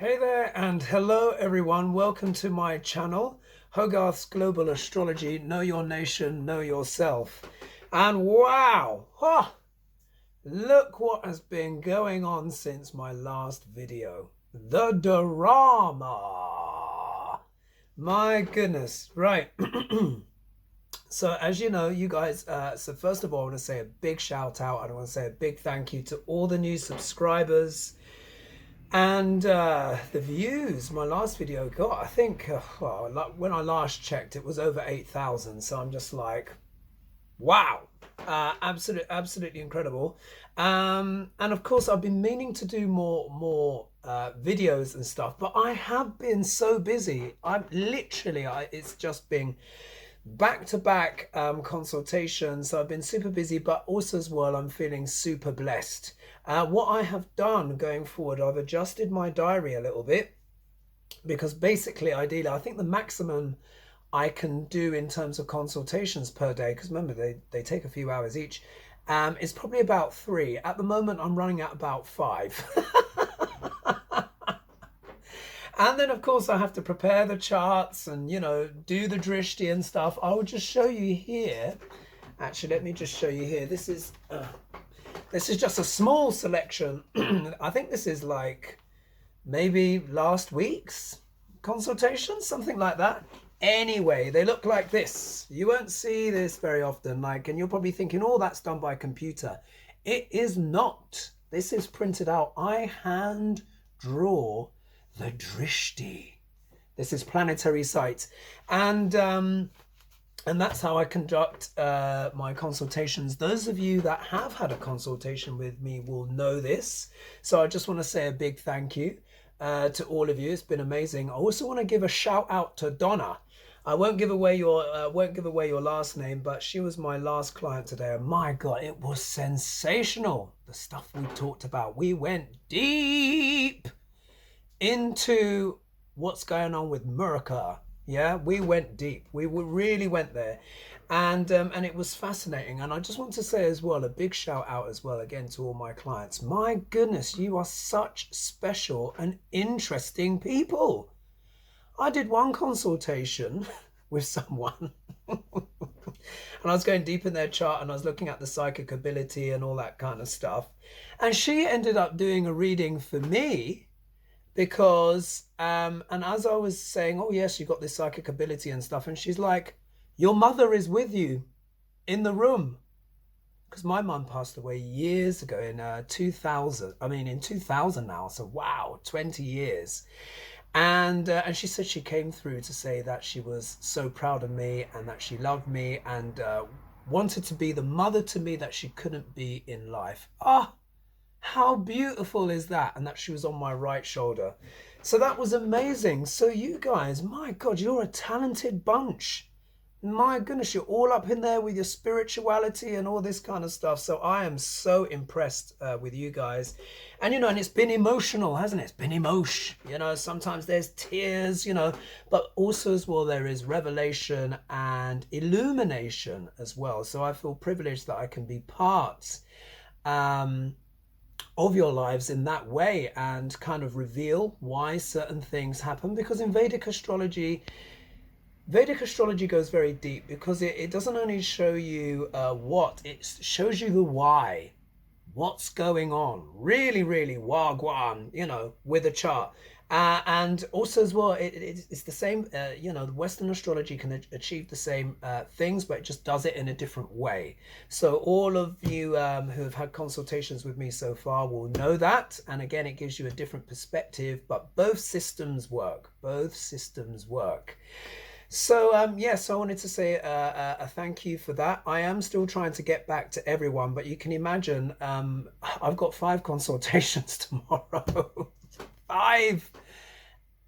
Hey there and hello everyone. Welcome to my channel, Hogarth's Global Astrology. Know your nation, know yourself. And wow, look what has been going on since my last video. The drama. My goodness. Right. So as you know, you guys, so first of all, I want to say a big shout out and I want to say a big thank you to all the new subscribers. And the views, my last video got, I think, well, when I last checked, it was over 8,000. So I'm just like, wow, absolutely incredible. And of course, I've been meaning to do more videos and stuff, but I have been so busy. It's just been back-to-back consultations. So I've been super busy, but also as well, I'm feeling super blessed. What I have done going forward, I've adjusted my diary a little bit because basically, ideally, I think the maximum I can do in terms of consultations per day, because remember, they take a few hours each, is probably about 3. At the moment, I'm running at about 5. And then, of course, I have to prepare the charts and, you know, do the drishti and stuff. I will just show you here. Actually, let me just show you here. This is just a small selection. I think this is like maybe last week's consultation, something like that. Anyway, they look like this. You won't see this very often, and you're probably thinking, oh, that's done by computer. It is not. This is printed out. I hand draw the drishti. This is planetary sites. And that's how I conduct my consultations. Those of you that have had a consultation with me will know this. So I just want to say a big thank you to all of you. It's been amazing. I also want to give a shout out to Donna. I won't give away your last name, but she was my last client today. And my God, it was sensational. The stuff we talked about. We went deep into what's going on with Murchison. Yeah, we went deep. We really went there, and it was fascinating. And I just want to say as well, a big shout out as well again to all my clients. My goodness, you are such special and interesting people. I did one consultation with someone and I was going deep in their chart and I was looking at the psychic ability and all that kind of stuff. And she ended up doing a reading for me because, and as I was saying, oh yes, you got this psychic ability and stuff. And she's like, your mother is with you in the room. Because my mum passed away years ago in 2000. I mean, in 2000 now. So wow, 20 years. And she said she came through to say that she was so proud of me and that she loved me and wanted to be the mother to me that she couldn't be in life. How beautiful is that? And that she was on my right shoulder. So that was amazing. So you guys, my God, you're a talented bunch. My goodness, you're all up in there with your spirituality and all this kind of stuff. So I am so impressed with you guys. And, you know, and it's been emotional, hasn't it? It's been emotion. You know, sometimes there's tears, you know, but also as well, there is revelation and illumination as well. So I feel privileged that I can be part of your lives in that way and kind of reveal why certain things happen. Because in Vedic astrology goes very deep because it doesn't only show you what, it shows you the why, what's going on, really wagwan, you know, with a chart. And also as well, it's the same, you know, the Western astrology can achieve the same things, but it just does it in a different way. So all of you who have had consultations with me so far will know that. And again, it gives you a different perspective, but both systems work. So yes, I wanted to say a thank you for that. I am still trying to get back to everyone, but you can imagine I've got 5 consultations tomorrow. 5.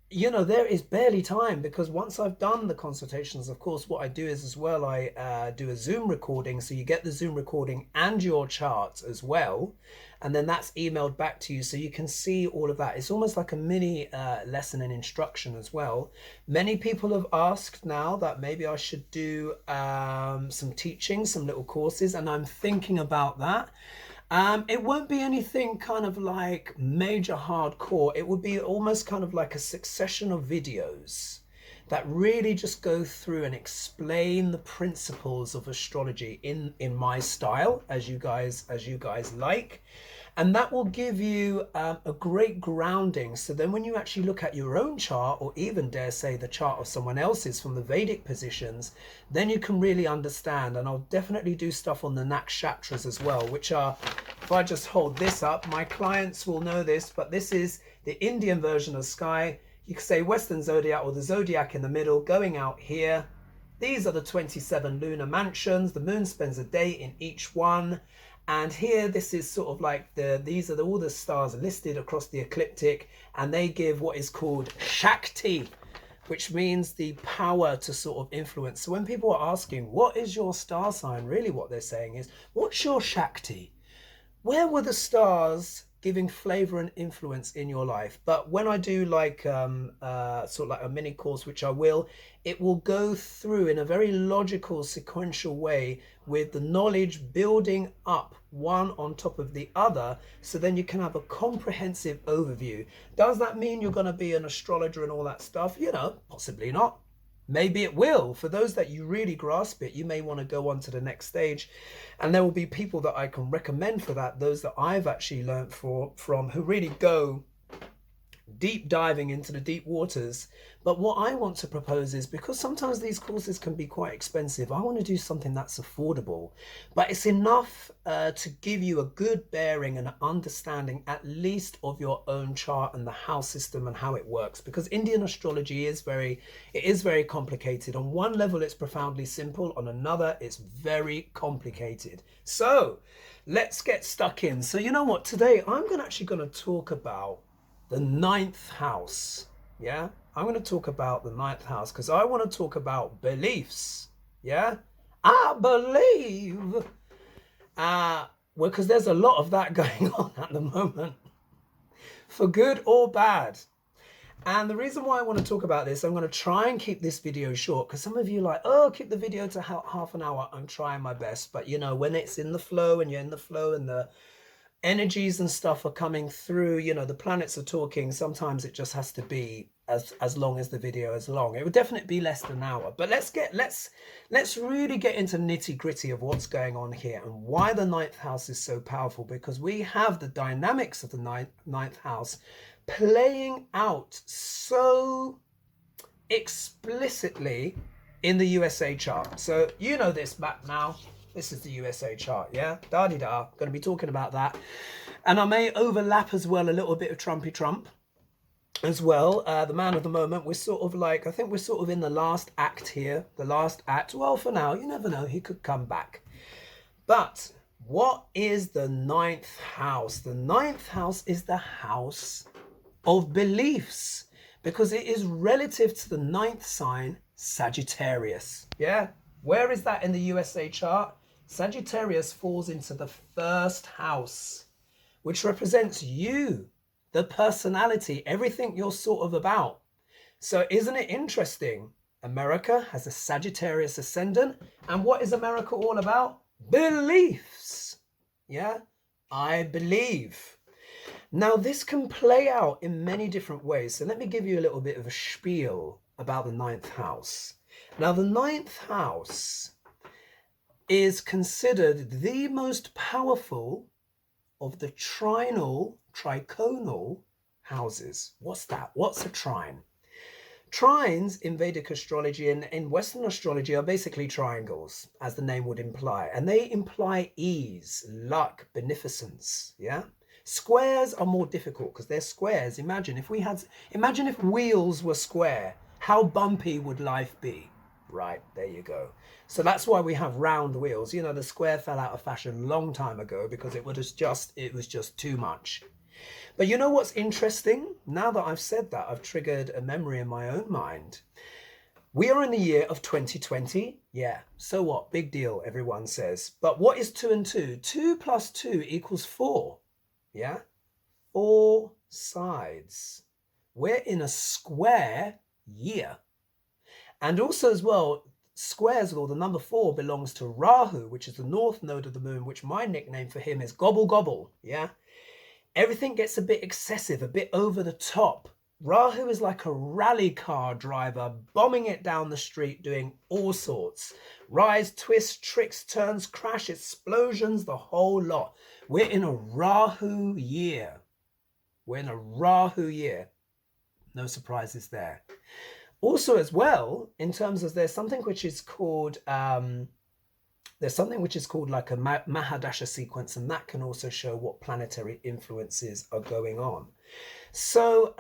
You know, there is barely time because once I've done the consultations, of course, what I do is as well, I do a Zoom recording. So you get the Zoom recording and your charts as well. And then that's emailed back to you so you can see all of that. It's almost like a mini lesson and instruction as well. Many people have asked now that maybe I should do some teaching, some little courses, and I'm thinking about that. It won't be anything kind of like major hardcore. It would be almost kind of like a succession of videos that really just go through and explain the principles of astrology in my style, as you guys like. And that will give you a great grounding. So then when you actually look at your own chart, or even dare say the chart of someone else's from the Vedic positions, then you can really understand. And I'll definitely do stuff on the nakshatras as well, which are, if I just hold this up, my clients will know this, but this is the Indian version of sky. You could say Western zodiac, or the zodiac in the middle, going out here. These are the 27 lunar mansions. The moon spends a day in each one. And here, this is sort of like these are all the stars listed across the ecliptic, and they give what is called Shakti, which means the power to sort of influence. So when people are asking, what is your star sign? Really what they're saying is, what's your Shakti? Where were the stars giving flavor and influence in your life? But when I do like sort of like a mini course, which I will, it will go through in a very logical, sequential way with the knowledge building up one on top of the other, so then you can have a comprehensive overview. Does that mean you're going to be an astrologer and all that stuff? You know, possibly not. Maybe it will. For those that you really grasp it, you may want to go on to the next stage. And there will be people that I can recommend for that, those that I've actually learned from who really go deep diving into the deep waters. But what I want to propose is, because sometimes these courses can be quite expensive, I want to do something that's affordable, but it's enough to give you a good bearing and an understanding at least of your own chart and the house system and how it works. Because Indian astrology is very complicated. On one level it's profoundly simple, on another it's very complicated. So let's get stuck in. So you know what, today I'm actually going to talk about the ninth house. Yeah, I'm going to talk about the ninth house because I want to talk about beliefs. Yeah, I believe. Well, because there's a lot of that going on at the moment, for good or bad. And the reason why I want to talk about this, I'm going to try and keep this video short, because some of you are like, oh, keep the video to half an hour. I'm trying my best. But you know, when it's in the flow and you're in the flow and the energies and stuff are coming through, you know, the planets are talking, sometimes it just has to be as long as the video is long. It would definitely be less than an hour. But let's really get into nitty-gritty of what's going on here and why the ninth house is so powerful, because we have the dynamics of the ninth house playing out so explicitly in the USA chart. So you know this back now. This is the USA chart, yeah? Da-di-da. Going to be talking about that. And I may overlap as well a little bit of Trumpy Trump as well. The man of the moment, we're sort of like, I think we're sort of in the last act here. The last act. Well, for now, you never know. He could come back. But what is the ninth house? The ninth house is the house of beliefs, because it is relative to the ninth sign, Sagittarius. Yeah? Where is that in the USA chart? Sagittarius falls into the first house, which represents you, the personality, everything you're sort of about. So isn't it interesting? America has a Sagittarius ascendant. And what is America all about? Beliefs. Yeah, I believe. Now this can play out in many different ways. So let me give you a little bit of a spiel about the ninth house. Now the ninth house is considered the most powerful of the triconal houses. What's that? What's a trine? Trines in Vedic astrology and in Western astrology are basically triangles, as the name would imply. And they imply ease, luck, beneficence, yeah? Squares are more difficult because they're squares. Imagine if wheels were square, how bumpy would life be? Right, there you go. So that's why we have round wheels. You know, the square fell out of fashion a long time ago because it was just too much. But you know what's interesting? Now that I've said that, I've triggered a memory in my own mind. We are in the year of 2020. Yeah, so what? Big deal, everyone says. But what is 2 and 2? 2 plus 2 equals 4. Yeah? 4 sides. We're in a square year. And also as well, squares, or the number 4, belongs to Rahu, which is the north node of the moon, which my nickname for him is Gobble Gobble, yeah? Everything gets a bit excessive, a bit over the top. Rahu is like a rally car driver, bombing it down the street, doing all sorts. Rise, twist, tricks, turns, crash, explosions, the whole lot. We're in a Rahu year. We're in a Rahu year. No surprises there. Also, as well, in terms of there's something which is called like a Mahadasha sequence, and that can also show what planetary influences are going on. So,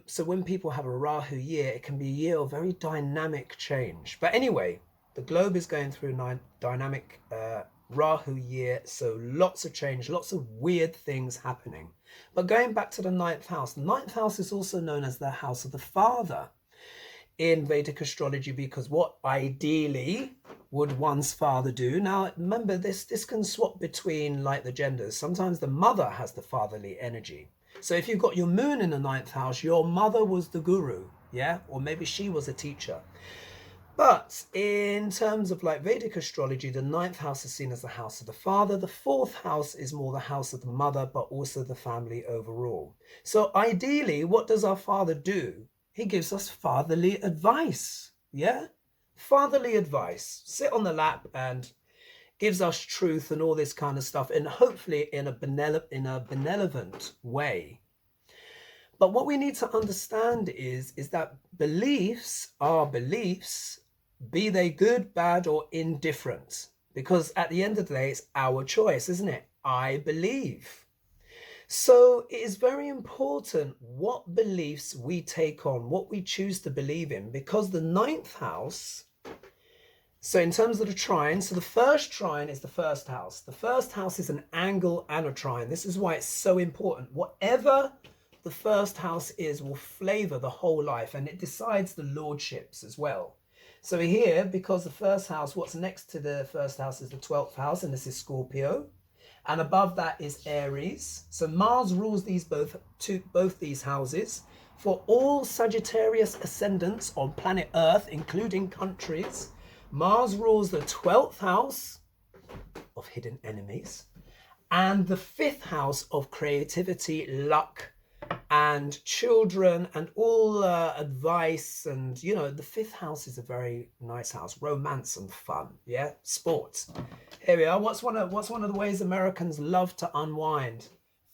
so when people have a Rahu year, it can be a year of very dynamic change. But anyway, the globe is going through a dynamic Rahu year, so lots of change, lots of weird things happening. But going back to the 9th house, the 9th house is also known as the house of the father in Vedic astrology, because what ideally would one's father do? Now, remember, this can swap between like the genders. Sometimes the mother has the fatherly energy. So if you've got your moon in the 9th house, your mother was the guru, yeah? Or maybe she was a teacher. But in terms of like Vedic astrology, the 9th house is seen as the house of the father. The 4th house is more the house of the mother, but also the family overall. So ideally, what does our father do? He gives us fatherly advice, yeah? Fatherly advice. Sit on the lap and gives us truth and all this kind of stuff, and hopefully in a benevolent way. But what we need to understand is that beliefs are beliefs, be they good, bad, or indifferent. Because at the end of the day, it's our choice, isn't it? I believe. So it is very important what beliefs we take on, what we choose to believe in, because the 9th house, so in terms of the trine, so the first trine is the first house. The first house is an angle and a trine. This is why it's so important. Whatever the first house is will flavor the whole life, and it decides the lordships as well. So here, because the first house, what's next to the first house is the 12th house, and this is Scorpio. And above that is Aries. So Mars rules both these houses. For all Sagittarius ascendants on planet Earth, including countries, Mars rules the 12th house of hidden enemies and the 5th house of creativity, luck, and children, and all advice. And you know, the 5th house is a very nice house, romance and fun, yeah, sports. Here we are. What's one of the ways Americans love to unwind?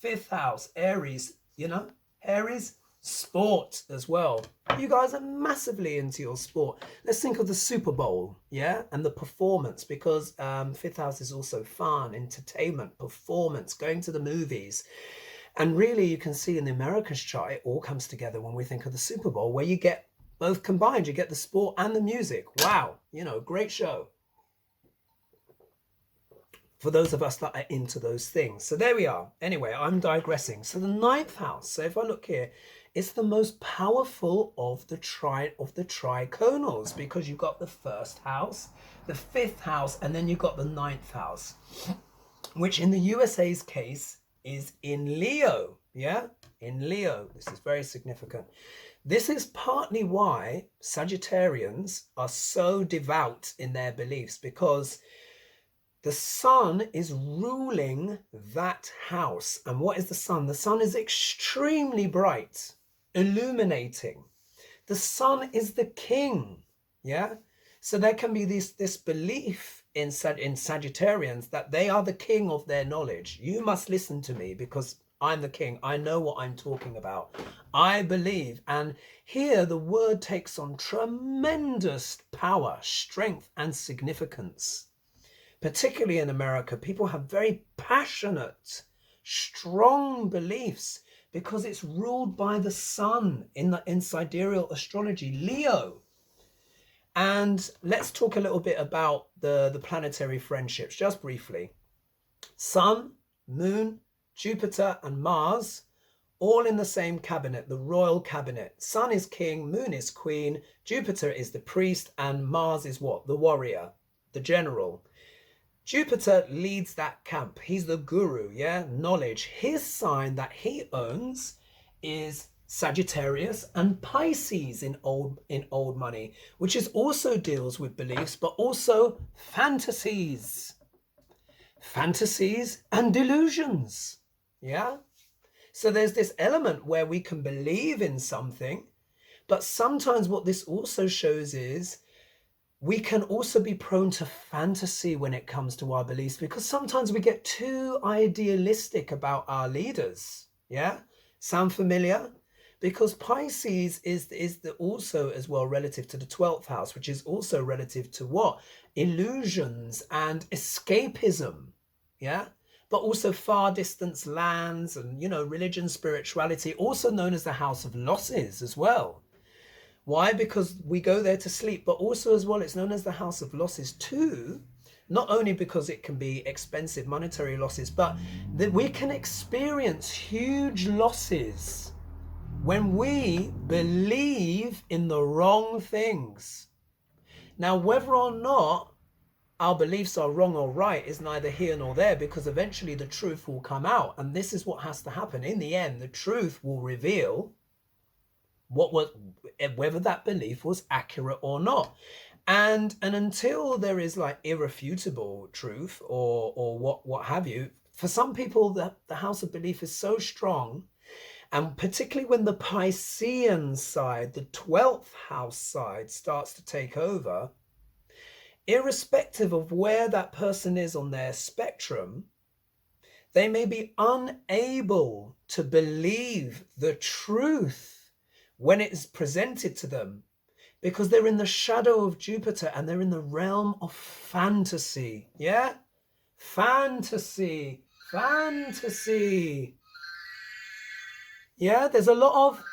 5th house, Aries, you know, Aries, sport as well. You guys are massively into your sport. Let's think of the Super Bowl, yeah, and the performance, because 5th house is also fun, entertainment, performance, going to the movies. And really, you can see in the Americas chart, it all comes together when we think of the Super Bowl, where you get both combined. You get the sport and the music. Wow, you know, great show for those of us that are into those things. So there we are. Anyway, I'm digressing. So the 9th house, so if I look here, it's the most powerful of the triconals, because you've got the 1st house, the 5th house, and then you've got the 9th house, which in the USA's case is in Leo, yeah? In Leo. This is very significant. This is partly why Sagittarians are so devout in their beliefs, because the sun is ruling that house. And what is the sun? The sun is extremely bright, illuminating. The sun is the king, yeah? So there can be this belief in Sagittarians that they are the king of their knowledge. You must listen to me because I'm the king. I know what I'm talking about. I believe. And here the word takes on tremendous power, strength, and significance. Particularly in America, people have very passionate, strong beliefs because it's ruled by the sun in sidereal astrology, Leo. And let's talk a little bit about the planetary friendships, just briefly. Sun, Moon, Jupiter, and Mars, all in the same cabinet, the royal cabinet. Sun is king, Moon is queen, Jupiter is the priest, and Mars is what? The warrior, the general. Jupiter leads that camp. He's the guru, yeah? Knowledge. His sign that he owns is Sagittarius and Pisces in old money, which is also deals with beliefs, but also fantasies and delusions. Yeah. So there's this element where we can believe in something, but sometimes what this also shows is we can also be prone to fantasy when it comes to our beliefs, because sometimes we get too idealistic about our leaders. Yeah. Sound familiar? Because Pisces is also as well relative to the 12th house, which is also relative to what? Illusions and escapism. Yeah. But also far distance lands and, you know, religion, spirituality, also known as the house of losses as well. Why? Because we go there to sleep, but also as well, it's known as the house of losses too. Not only because it can be expensive monetary losses, but that we can experience huge losses when we believe in the wrong things. Now, whether or not our beliefs are wrong or right is neither here nor there, because eventually the truth will come out. And this is what has to happen. In the end, the truth will reveal whether that belief was accurate or not. And until there is like irrefutable truth or what have you, for some people, the house of belief is so strong. And particularly when the Piscean side, the 12th house side, starts to take over, irrespective of where that person is on their spectrum, they may be unable to believe the truth when it is presented to them, because they're in the shadow of Jupiter and they're in the realm of fantasy. Yeah? Fantasy. Yeah, there's a lot of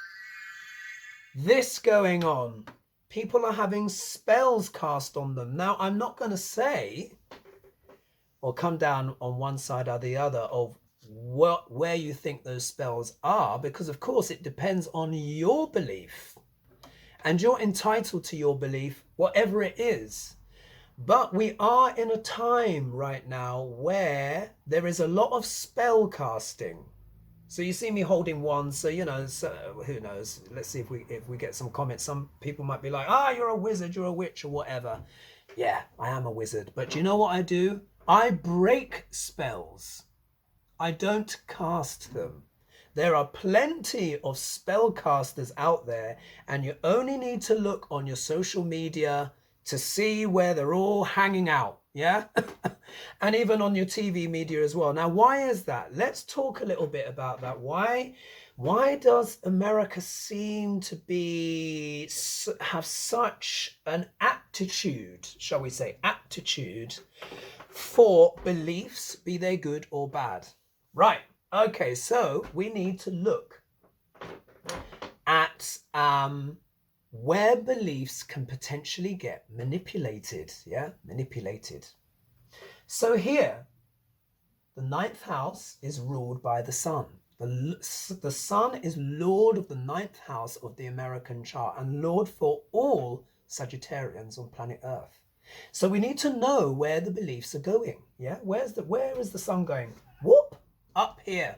this going on. People are having spells cast on them. Now, I'm not going to say or come down on one side or the other of where you think those spells are, because of course it depends on your belief, and you're entitled to your belief, whatever it is. But we are in a time right now where there is a lot of spell casting. So you see me holding one, so you know, so who knows? Let's see if we get some comments. Some people might be like, you're a wizard, you're a witch, or whatever. Yeah, I am a wizard. But do you know what I do? I break spells. I don't cast them. There are plenty of spellcasters out there, and you only need to look on your social media to see where they're all hanging out. Yeah. And even on your TV media as well. Now, why is that? Let's talk a little bit about that. Why does America seem to have such an aptitude, shall we say, for beliefs, be they good or bad? Right. Okay. So we need to look at where beliefs can potentially get manipulated. Yeah, manipulated. So here, the 9th house is ruled by the sun. The sun is lord of the 9th house of the American chart and lord for all Sagittarians on planet Earth. So we need to know where the beliefs are going. Yeah, where is the sun going? Whoop, up here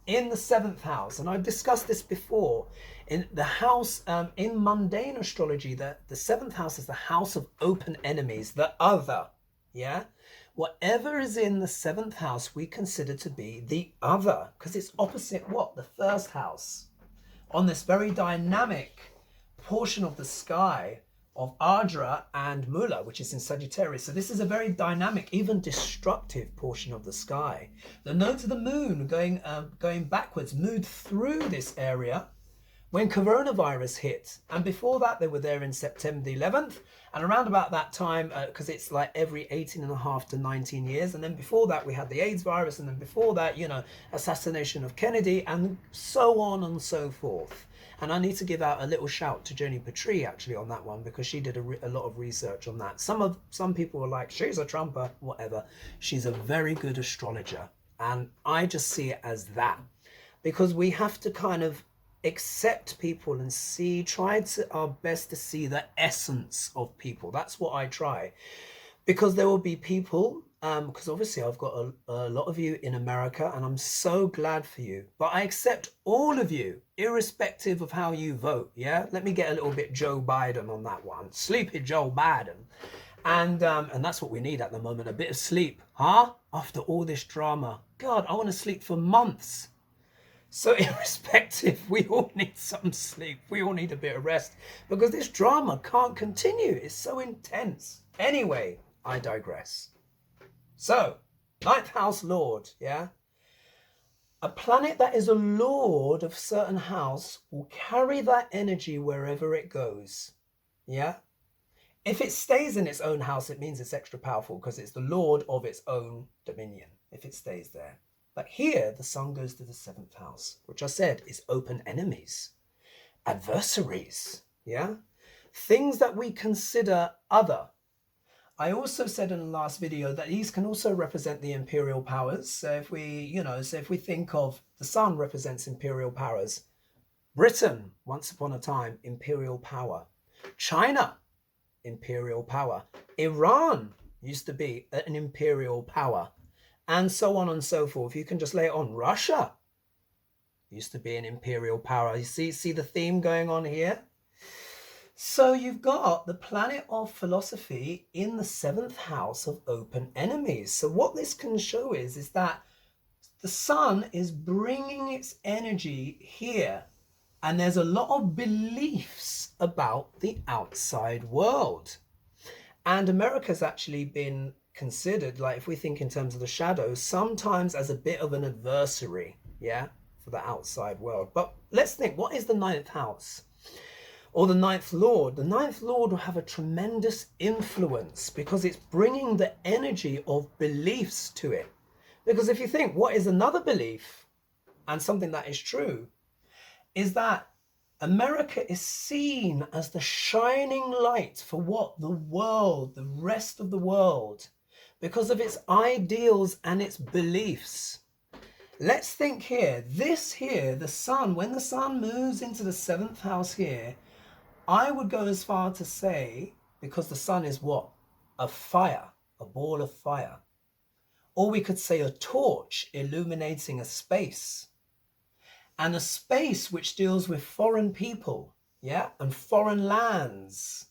in the 7th house. And I've discussed this before. In the house, in mundane astrology, the 7th house is the house of open enemies, the other. Yeah, whatever is in the 7th house we consider to be the other, because it's opposite what? The 1st house. On this very dynamic portion of the sky of Ardra and Mula, which is in Sagittarius. So this is a very dynamic, even destructive portion of the sky. The nodes of the moon going backwards moved through this area when coronavirus hit. And before that, they were there in September the 11th. And around about that time, because it's like every 18.5 to 19 years. And then before that, we had the AIDS virus. And then before that, you know, assassination of Kennedy and so on and so forth. And I need to give out a little shout to Jenny Petrie actually on that one, because she did a lot of research on that. Some people were like, she's a Trumper, whatever. She's a very good astrologer. And I just see it as that, because we have to kind of accept people and try our best to see the essence of people. That's what I try. because there will be people, because obviously I've got a lot of you in America, and I'm so glad for you. But I accept all of you, irrespective of how you vote. Yeah, let me get a little bit Joe Biden on that one. Sleepy Joe Biden, and that's what we need at the moment, a bit of sleep, huh? After all this drama, God, I want to sleep for months. So irrespective, we all need some sleep. We all need a bit of rest because this drama can't continue. It's so intense. Anyway, I digress. So, ninth house lord, yeah? A planet that is a lord of certain house will carry that energy wherever it goes, yeah? If it stays in its own house, it means it's extra powerful because it's the lord of its own dominion, if it stays there. But here, the sun goes to the 7th house, which I said is open enemies, adversaries, yeah? Things that we consider other. I also said in the last video that these can also represent the imperial powers. So if we, if we think of the sun represents imperial powers. Britain, once upon a time, imperial power. China, imperial power. Iran used to be an imperial power. And so on and so forth. You can just lay it on. Russia used to be an imperial power. You see the theme going on here? So you've got the planet of philosophy in the 7th house of open enemies. So what this can show is that the sun is bringing its energy here. And there's a lot of beliefs about the outside world. And America's actually been considered, like if we think in terms of the shadows, sometimes as a bit of an adversary, yeah, for the outside world. But let's think, what is the 9th house? Or the 9th lord? The 9th lord will have a tremendous influence because it's bringing the energy of beliefs to it. Because if you think, what is another belief, and something that is true, is that America is seen as the shining light for what? The world, the rest of the world, because of its ideals and its beliefs. Let's think here, this here, the sun, when the sun moves into the 7th house here, I would go as far to say, because the sun is what? A fire, a ball of fire. Or we could say a torch illuminating a space. And a space which deals with foreign people, yeah, and foreign lands.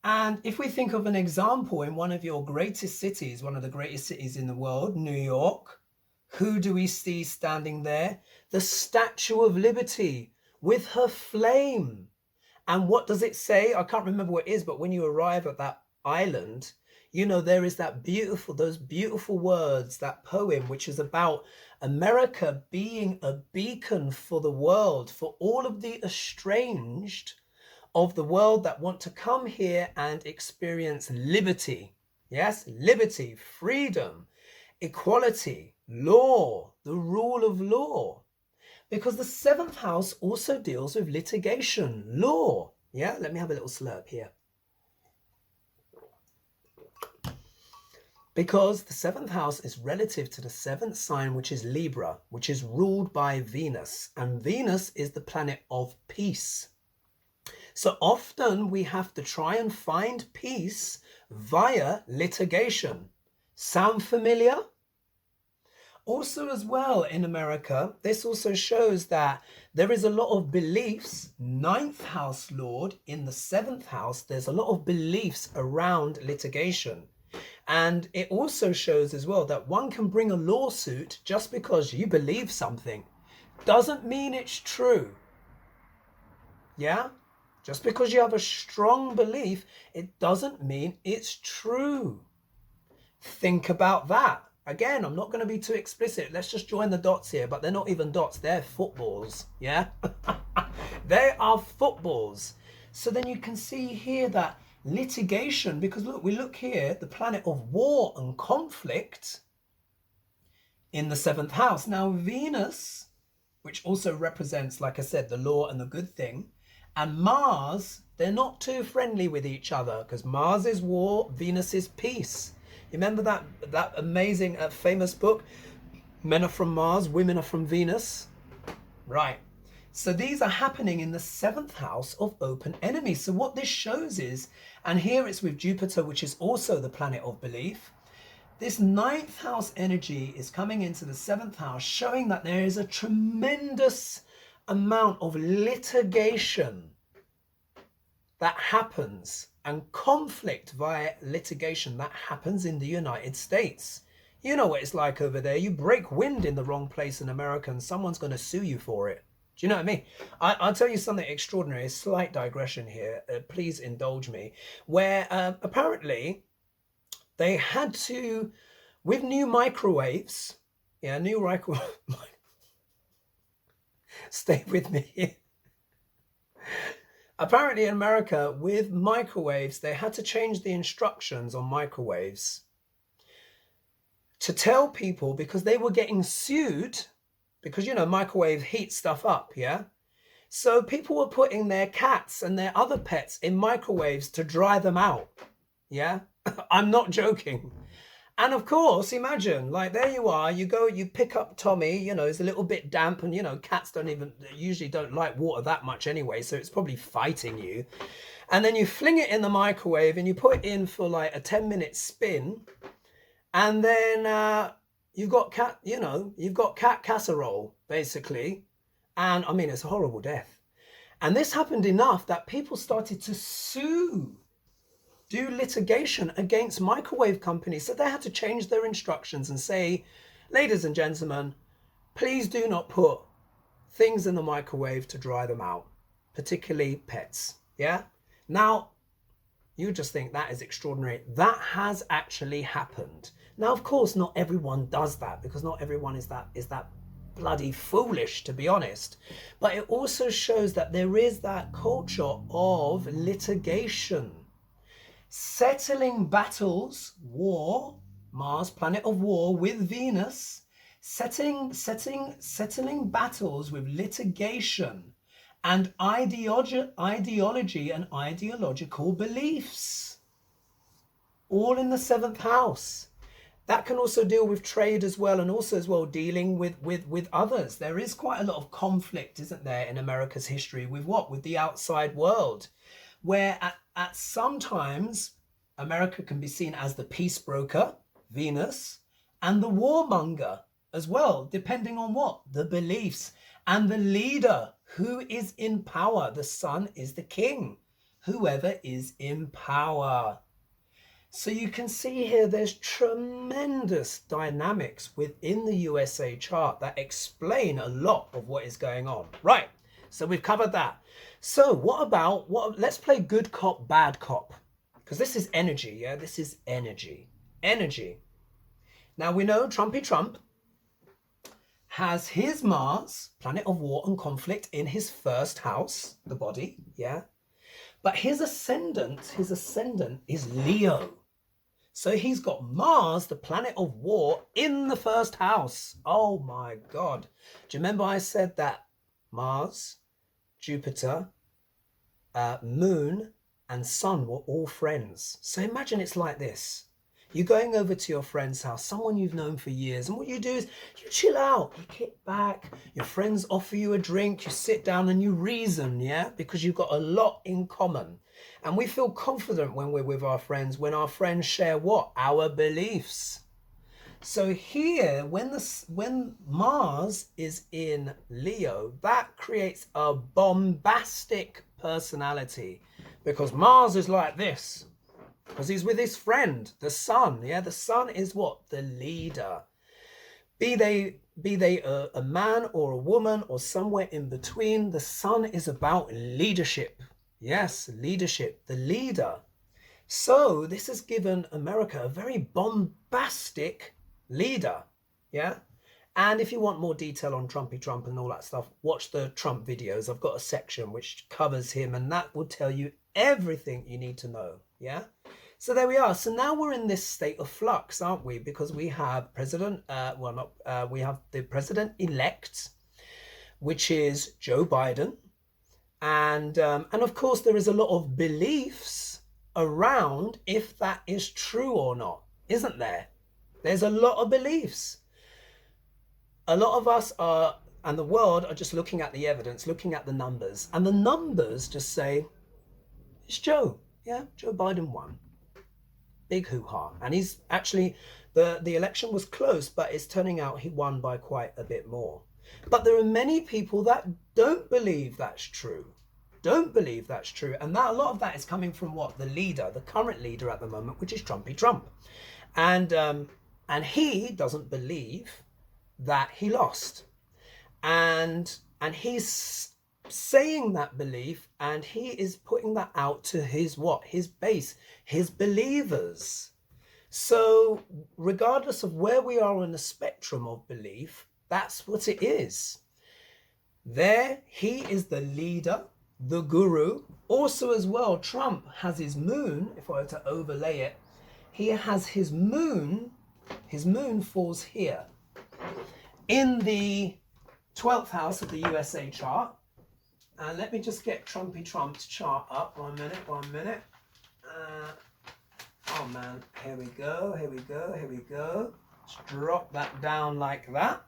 And if we think of an example in one of your greatest cities, one of the greatest cities in the world, New York, who do we see standing there? The Statue of Liberty with her flame. And what does it say? I can't remember what it is, but when you arrive at that island, there is that those beautiful words, that poem, which is about America being a beacon for the world, for all of the estranged of the world that want to come here and experience liberty. Yes, liberty, freedom, equality, law, the rule of law. Because the 7th house also deals with litigation, law. Yeah, let me have a little slurp here. Because the 7th house is relative to the 7th sign, which is Libra, which is ruled by Venus. And Venus is the planet of peace. So often we have to try and find peace via litigation. Sound familiar? Also as well in America, this also shows that there is a lot of beliefs, 9th house lord in the 7th house, there's a lot of beliefs around litigation. And it also shows as well that one can bring a lawsuit just because you believe something. Doesn't mean it's true. Yeah? Just because you have a strong belief, it doesn't mean it's true. Think about that. Again, I'm not going to be too explicit. Let's just join the dots here, but they're not even dots. They're footballs. Yeah? They are footballs. So then you can see here that litigation, because look, we look here, the planet of war and conflict in the 7th house. Now, Venus, which also represents, like I said, the law and the good thing, and Mars, they're not too friendly with each other because Mars is war, Venus is peace. You remember that amazing, famous book, Men Are From Mars, Women Are From Venus? Right. So these are happening in the 7th house of open enemy. So what this shows is, and here it's with Jupiter, which is also the planet of belief, this 9th house energy is coming into the 7th house, showing that there is a tremendous amount of litigation that happens, and conflict via litigation that happens in the United States. You know what it's like over there. You break wind in the wrong place in America and someone's going to sue you for it. Do you know what I mean? I'll tell you something extraordinary, a slight digression here. Please indulge me. Where apparently they had to, with new microwaves, new microwave, stay with me here. Apparently in America, with microwaves, they had to change the instructions on microwaves to tell people, because they were getting sued, because, you know, microwave heat stuff up, yeah? So people were putting their cats and their other pets in microwaves to dry them out, yeah? I'm not joking. And of course, imagine, like, there you are, you go, you pick up Tommy, you know, it's a little bit damp, and, you know, cats usually don't like water that much anyway, so it's probably fighting you. And then you fling it in the microwave and you put it in for like a 10-minute spin, and then you've got cat casserole, basically. And I mean, it's a horrible death. And this happened enough that people started to do litigation against microwave companies. So they had to change their instructions and say, ladies and gentlemen, please do not put things in the microwave to dry them out, particularly pets. Yeah. Now, you just think that is extraordinary. That has actually happened. Now, of course, not everyone does that, because not everyone is that bloody foolish, to be honest. But it also shows that there is that culture of litigation. Settling battles, war, Mars, planet of war, with Venus, settling battles with litigation and ideology and ideological beliefs, all in the 7th house. That can also deal with trade as well, and also as well dealing with others. There is quite a lot of conflict, isn't there, in America's history with what? With the outside world, where at sometimes America can be seen as the peace broker, Venus, and the warmonger as well, depending on what? The beliefs. And the leader, who is in power. The sun is the king, whoever is in power. So you can see here there's tremendous dynamics within the USA chart that explain a lot of what is going on. Right, so we've covered that. So let's play good cop, bad cop. Because this is energy, yeah? This is energy. Energy. Now we know Trumpy Trump has his Mars, planet of war and conflict, in his 1st house, the body, yeah? But his ascendant is Leo. So he's got Mars, the planet of war, in the 1st house. Oh my God. Do you remember I said that Mars, Jupiter, Moon, and Sun were all friends? So imagine it's like this. You're going over to your friend's house, someone you've known for years, and what you do is you chill out, you kick back, your friends offer you a drink, you sit down and you reason, yeah? Because you've got a lot in common. And we feel confident when we're with our friends, when our friends share what? Our beliefs. So here, when Mars is in Leo, that creates a bombastic personality, because Mars is like this, because he's with his friend, the sun. Yeah, the sun is what? The leader. Be they a man or a woman or somewhere in between, the sun is about leadership. Yes, leadership, the leader. So this has given America a very bombastic leader, yeah? And if you want more detail on Trumpy Trump and all that stuff, watch the Trump videos. I've got a section which covers him, and that will tell you everything you need to know, yeah? So there we are. So now we're in this state of flux, aren't we? Because we have we have the president-elect, which is Joe Biden. And of course, there is a lot of beliefs around if that is true or not, isn't there? There's a lot of beliefs. A lot of us are and the world are just looking at the evidence, looking at the numbers, and the numbers just say, it's Joe. Yeah, Joe Biden won. Big hoo-ha. And he's actually, the election was close, but it's turning out he won by quite a bit more. But there are many people that don't believe that's true. Don't believe that's true. And that a lot of that is coming from what? The leader, the current leader at the moment, which is Trumpy Trump. And he doesn't believe that he lost. And he's saying that belief, and he is putting that out to his what? His base, his believers. So regardless of where we are on the spectrum of belief, that's what it is. There, he is the leader, the guru. Also as well, Trump has his moon, if I were to overlay it, he has his moon falls here in the 12th house of the USA chart. And let me just get Trumpy Trump's chart up. 1 minute. Oh man, here we go. Let's drop that down like that.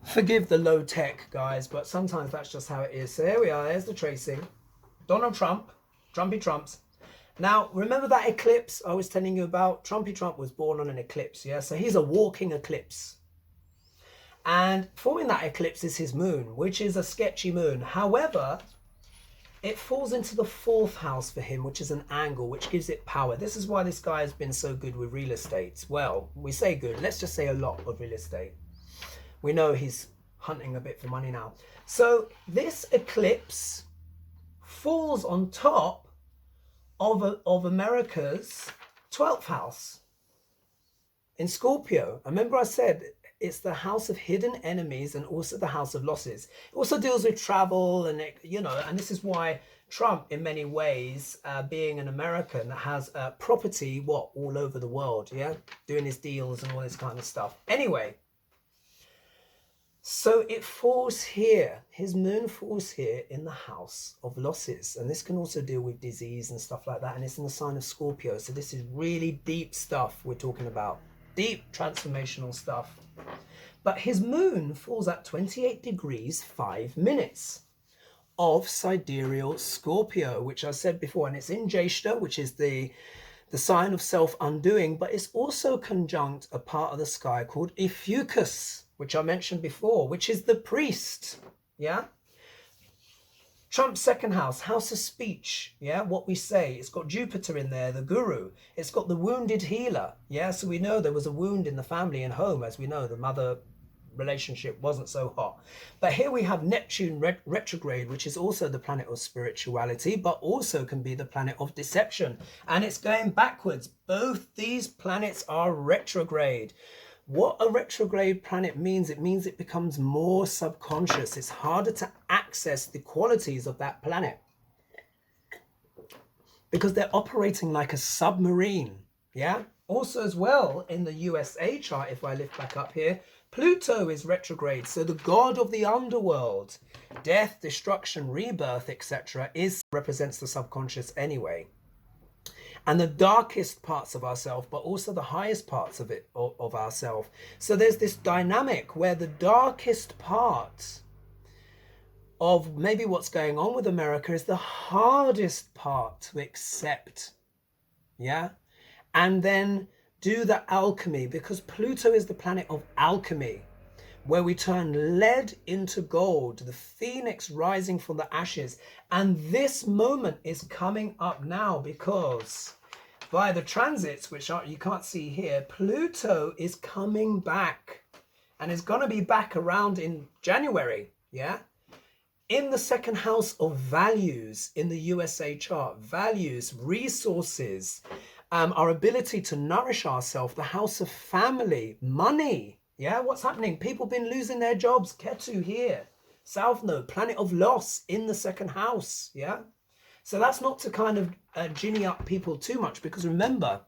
Forgive the low tech, guys, but sometimes that's just how it is. So here we are, there's the tracing. Donald Trump, Trumpy Trumps. Now, remember that eclipse I was telling you about? Trumpy Trump was born on an eclipse, yeah? So he's a walking eclipse. And forming that eclipse is his moon, which is a sketchy moon. However, it falls into the 4th house for him, which is an angle, which gives it power. This is why this guy has been so good with real estate. Well, we say good, let's just say a lot of real estate. We know he's hunting a bit for money now. So this eclipse falls on top of America's 12th house in Scorpio. Remember I said it's the house of hidden enemies and also the house of losses. It also deals with travel and, and this is why Trump, in many ways, being an American, has property, all over the world, yeah? Doing his deals and all this kind of stuff. Anyway, so it falls here. His moon falls here in the house of losses. And this can also deal with disease and stuff like that. And it's in the sign of Scorpio. So this is really deep stuff we're talking about. Deep transformational stuff. But his moon falls at 28 degrees 5 minutes of sidereal Scorpio, which I said before, and it's in Jeshta, which is the sign of self-undoing, but it's also conjunct a part of the sky called Ophiuchus, which I mentioned before, which is the priest, yeah? Trump's 2nd house, house of speech, yeah, what we say. It's got Jupiter in there, the guru. It's got the wounded healer, yeah? So we know there was a wound in the family and home, as we know, the mother relationship wasn't so hot. But here we have Neptune retrograde, which is also the planet of spirituality, but also can be the planet of deception. And it's going backwards. Both these planets are retrograde. What a retrograde planet means, it means it becomes more subconscious. It's harder to access the qualities of that planet because they're operating like a submarine, yeah? Also as well, in the USA chart, if I lift back up here, Pluto is retrograde. So the god of the underworld, death, destruction, rebirth, etc., represents the subconscious anyway. And the darkest parts of ourselves, but also the highest parts of it, of ourselves. So there's this dynamic where the darkest part of maybe what's going on with America is the hardest part to accept, yeah? And then do the alchemy, because Pluto is the planet of alchemy, where we turn lead into gold, the phoenix rising from the ashes. And this moment is coming up now because via the transits, which you can't see here, Pluto is coming back and is going to be back around in January, yeah? In the 2nd house of values in the USA chart, values, resources, our ability to nourish ourselves, the house of family, money. Yeah, what's happening? People been losing their jobs. Ketu here. South Node, planet of loss in the 2nd house. Yeah. So that's not to kind of ginny up people too much, because remember,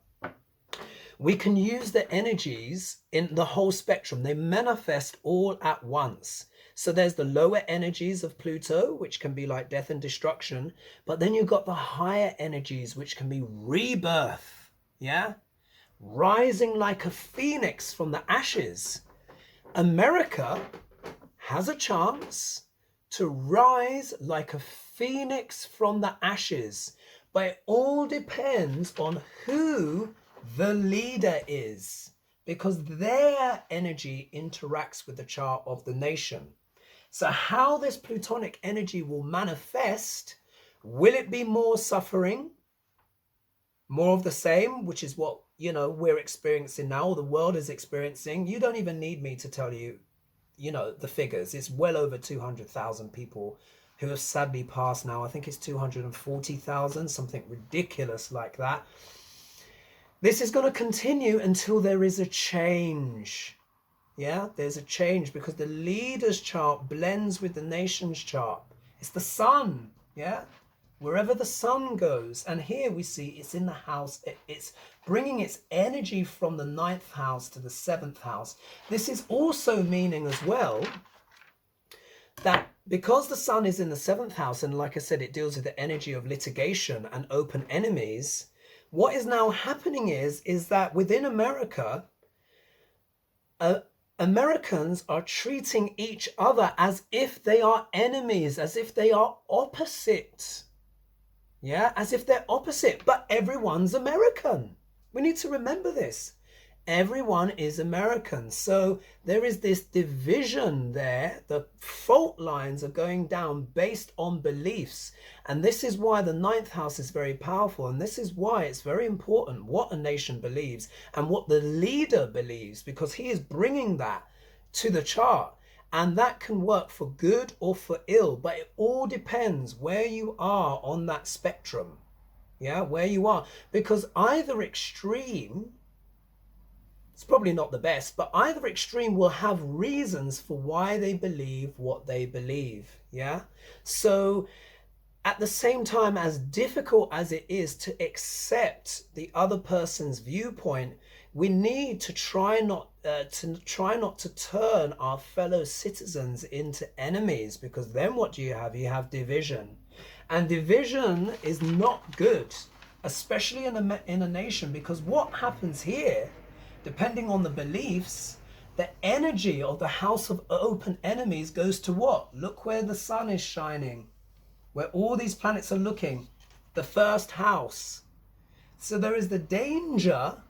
we can use the energies in the whole spectrum. They manifest all at once. So there's the lower energies of Pluto, which can be like death and destruction. But then you've got the higher energies, which can be rebirth. Yeah. Rising like a phoenix from the ashes. America has a chance to rise like a phoenix from the ashes, but it all depends on who the leader is, because their energy interacts with the chart of the nation. So how this Plutonic energy will manifest, will it be more suffering, more of the same, which is what, you know, we're experiencing now, the world is experiencing. You don't even need me to tell you, you know, the figures. It's well over 200,000 people who have sadly passed now. I think it's 240,000, something ridiculous like that. This is going to continue until there is a change. Yeah, there's a change, because the leader's chart blends with the nation's chart. It's the sun, yeah? Wherever the sun goes. And here we see it's in the house. It's bringing its energy from the 9th house to the 7th house. This is also meaning as well that because the sun is in the 7th house, and like I said, it deals with the energy of litigation and open enemies, what is now happening is that within America, Americans are treating each other as if they are enemies, as if they are opposite. Yeah, as if they're opposite, but everyone's American. We need to remember this. Everyone is American. So there is this division there. The fault lines are going down based on beliefs. And this is why the 9th house is very powerful. And this is why it's very important what a nation believes and what the leader believes, because he is bringing that to the chart. And that can work for good or for ill, but it all depends where you are on that spectrum. Yeah, where you are. Because either extreme, it's probably not the best, but either extreme will have reasons for why they believe what they believe. Yeah. So at the same time, as difficult as it is to accept the other person's viewpoint, we need to try not to turn our fellow citizens into enemies, because then what do you have? You have division, and division is not good, especially in a nation, because what happens here, depending on the beliefs, the energy of the house of open enemies goes to what? Look where the sun is shining, where all these planets are looking, the 1st house. So there is the danger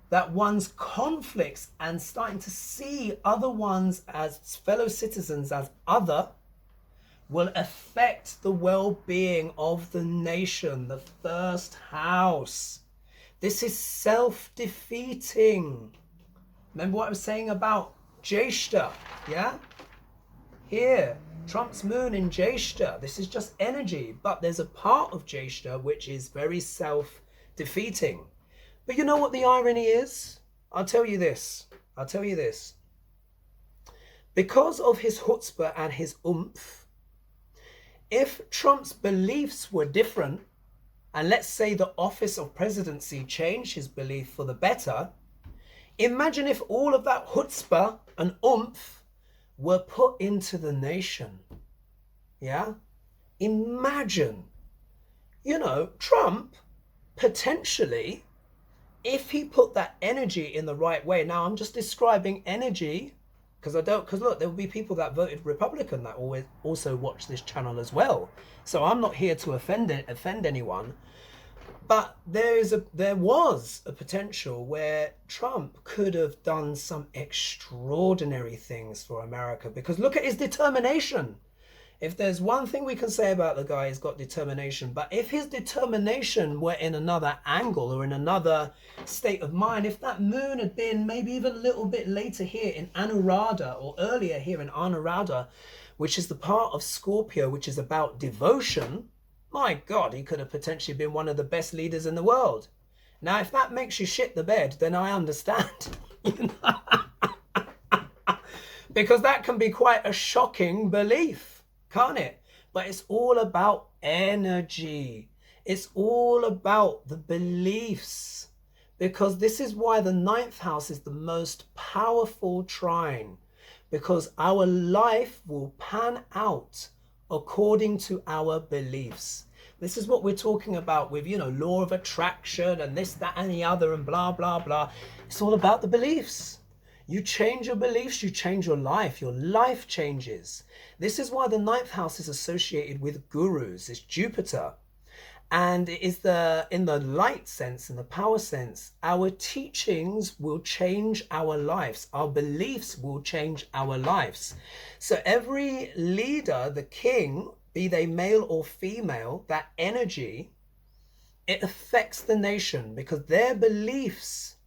that one's conflicts and starting to see other ones as fellow citizens as other will affect the well-being of the nation, the 1st house. This is self-defeating. Remember what I was saying about Jeshta, yeah? Here, Trump's moon in Jeshta. This is just energy, but there's a part of Jeshta which is very self-defeating. But you know what the irony is? I'll tell you this. Because of his chutzpah and his oomph, if Trump's beliefs were different, and let's say the office of presidency changed his belief for the better, imagine if all of that chutzpah and oomph were put into the nation. Yeah? Imagine, you know, Trump potentially, if he put that energy in the right way. Now I'm just describing energy because look, there will be people that voted Republican that always also watch this channel as well. So I'm not here to offend anyone, but there was a potential where Trump could have done some extraordinary things for America, because look at his determination. If there's one thing we can say about the guy, he's got determination. But if his determination were in another angle or in another state of mind, if that moon had been maybe even a little bit later here in Anuradha, or earlier here in Anuradha, which is the part of Scorpio which is about devotion, my God, he could have potentially been one of the best leaders in the world. Now, if that makes you shit the bed, then I understand. Because that can be quite a shocking belief, can't it? But it's all about energy. It's all about the beliefs. Because this is why the 9th house is the most powerful trine. Because our life will pan out according to our beliefs. This is what we're talking about with, law of attraction and this, that, and the other and blah, blah, blah. It's all about the beliefs. You change your beliefs, you change your life. Your life changes. This is why the 9th house is associated with gurus. It's Jupiter. And it is in the light sense, in the power sense, our teachings will change our lives. Our beliefs will change our lives. So every leader, the king, be they male or female, that energy, it affects the nation because their beliefs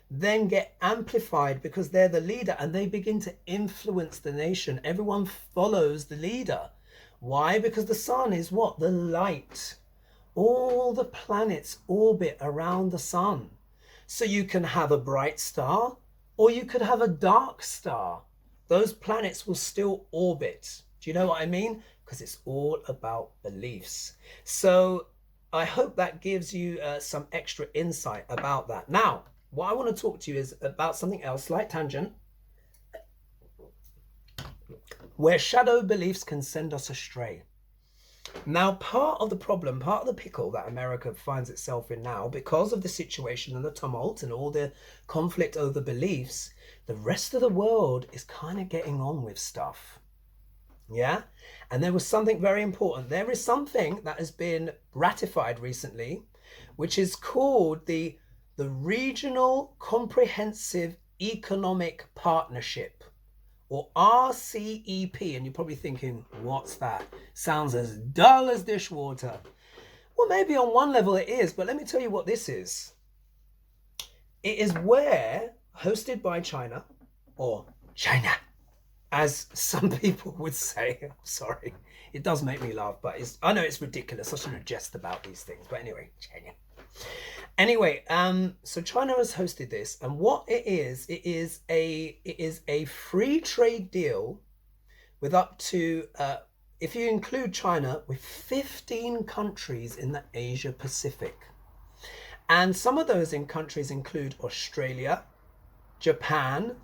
then get amplified because they're the leader and they begin to influence the nation. Everyone follows the leader. Why? Because the sun is what? The light. All the planets orbit around the sun. So you can have a bright star or you could have a dark star. Those planets will still orbit. Do you know what I mean? Because it's all about beliefs. So I hope that gives you some extra insight about that. Now, what I want to talk to you is about something else, slight tangent, where shadow beliefs can send us astray. Now, part of the problem, part of the pickle that America finds itself in now, because of the situation and the tumult and all the conflict over beliefs, the rest of the world is kind of getting on with stuff. Yeah? And there was something very important. There is something that has been ratified recently, which is called the Regional Comprehensive Economic Partnership, or RCEP. And you're probably thinking, what's that? Sounds as dull as dishwater. Well, maybe on one level it is, but let me tell you what this is. It is hosted by China, or China, as some people would say. I'm sorry. It does make me laugh, but I know it's ridiculous. I shouldn't jest about these things. But anyway, China. Anyway, so China has hosted this, and what it is a free trade deal with up to, if you include China, with 15 countries in the Asia Pacific. And some of those countries include Australia, Japan,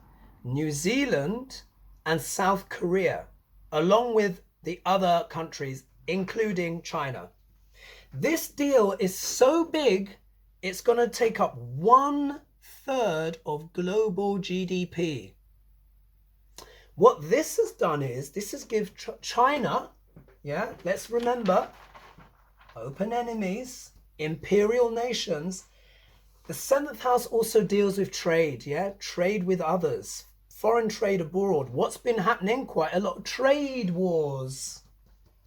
New Zealand, and South Korea, along with the other countries, including China. This deal is so big, it's going to take up 1/3 of global GDP. What this has done is, this has given China, yeah, let's remember, open enemies, imperial nations. The 7th house also deals with trade, yeah, trade with others, foreign trade abroad. What's been happening? Quite a lot of trade wars,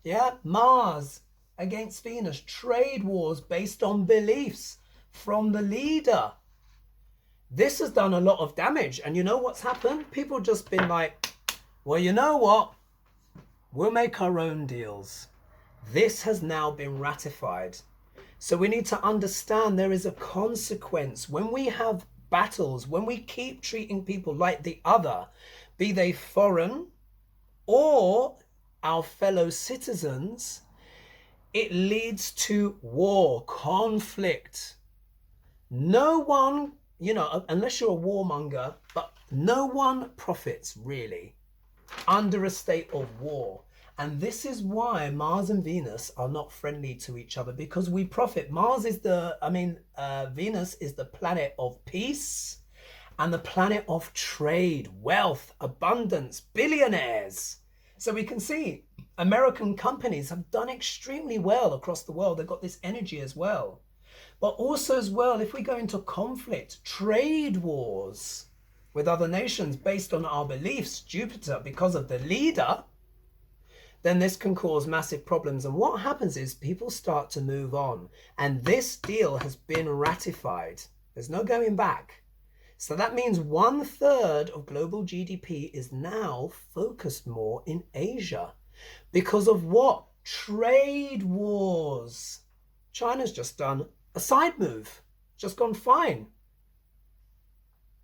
yeah, Mars against Venus, trade wars based on beliefs from the leader. This has done a lot of damage. And you know what's happened? People just been like, well, you know what? We'll make our own deals. This has now been ratified. So we need to understand there is a consequence. When we have battles, when we keep treating people like the other, be they foreign or our fellow citizens, it leads to war, conflict. No one, unless you're a warmonger, but no one profits really under a state of war. And this is why Mars and Venus are not friendly to each other, because we profit. Venus is the planet of peace and the planet of trade, wealth, abundance, billionaires. So we can see American companies have done extremely well across the world. They've got this energy as well. But also as well, if we go into conflict, trade wars with other nations based on our beliefs, Jupiter, because of the leader, then this can cause massive problems. And what happens is people start to move on. And this deal has been ratified. There's no going back. So that means 1/3 of global GDP is now focused more in Asia. Because of what? Trade wars. China's just done a side move. Just gone fine.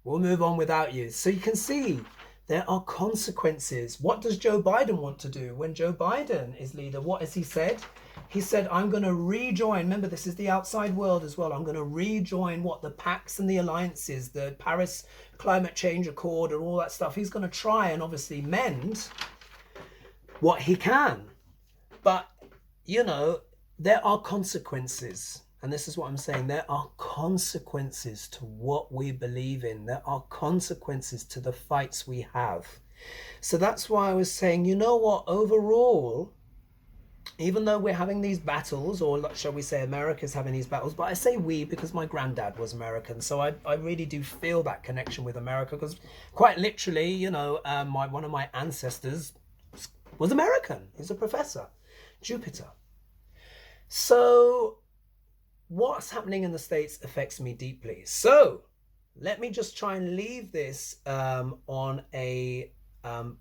We'll move on without you. So you can see there are consequences. What does Joe Biden want to do? When Joe Biden is leader, what has he said? He said, I'm going to rejoin. Remember, this is the outside world as well. I'm going to rejoin what the pacts and the alliances, the Paris Climate Change Accord and all that stuff. He's going to try and obviously mend what he can. But, there are consequences. And this is what I'm saying. There are consequences to what we believe in. There are consequences to the fights we have. So that's why I was saying, you know what, overall, even though we're having these battles, or shall we say America's having these battles, but I say we because my granddad was American, so I really do feel that connection with America, because quite literally, you know, one of my ancestors was American. He's a professor, Jupiter. So what's happening in the States affects me deeply. So let me just try and leave this on a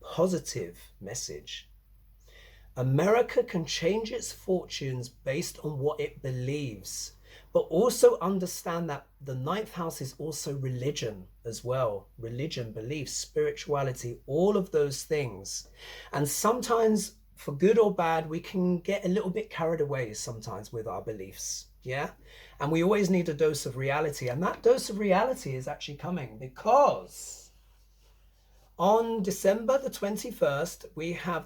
positive message. America can change its fortunes based on what it believes, but also understand that the 9th house is also religion as well. Religion, beliefs, spirituality, all of those things. And sometimes, for good or bad, we can get a little bit carried away sometimes with our beliefs. Yeah. And we always need a dose of reality. And that dose of reality is actually coming because on December the 21st, we have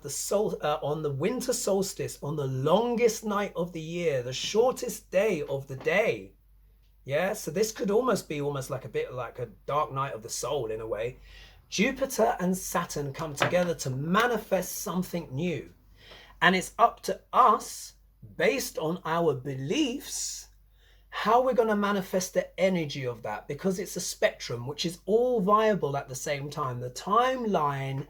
on the winter solstice, on the longest night of the year, the shortest day of the day. Yeah, so this could almost be like a bit like a dark night of the soul in a way. Jupiter and Saturn come together to manifest something new. And it's up to us, based on our beliefs, how we're going to manifest the energy of that, because it's a spectrum which is all viable at the same time. The timelines